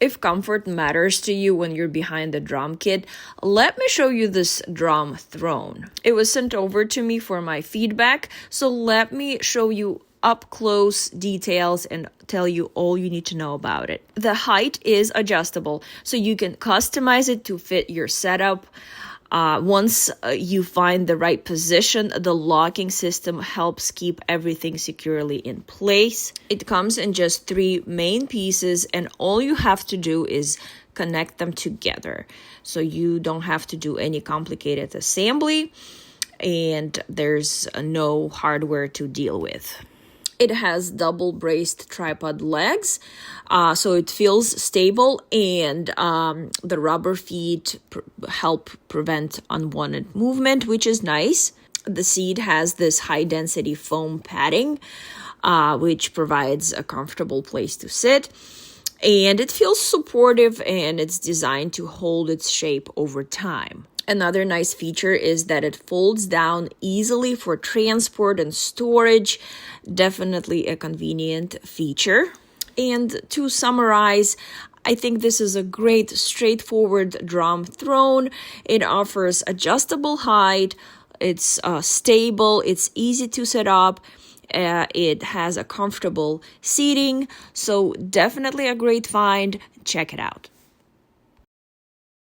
If comfort matters to you when you're behind the drum kit, let me show you this drum throne. It was sent over to me for my feedback, so let me show you up close details and tell you all you need to know about it. The height is adjustable, so you can customize it to fit your setup. Once you find the right position, the locking system helps keep everything securely in place. It comes in just 3 main pieces, and all you have to do is connect them together. So you don't have to do any complicated assembly, and there's no hardware to deal with. It has double braced tripod legs, so it feels stable, and the rubber feet help prevent unwanted movement, which is nice. The seat has this high density foam padding, which provides a comfortable place to sit. And it feels supportive, and it's designed to hold its shape over time. Another nice feature is that it folds down easily for transport and storage. Definitely a convenient feature. And to summarize, I think this is a great straightforward drum throne. It offers adjustable height, it's stable, it's easy to set up. It has a comfortable seating, so definitely a great find. Check it out.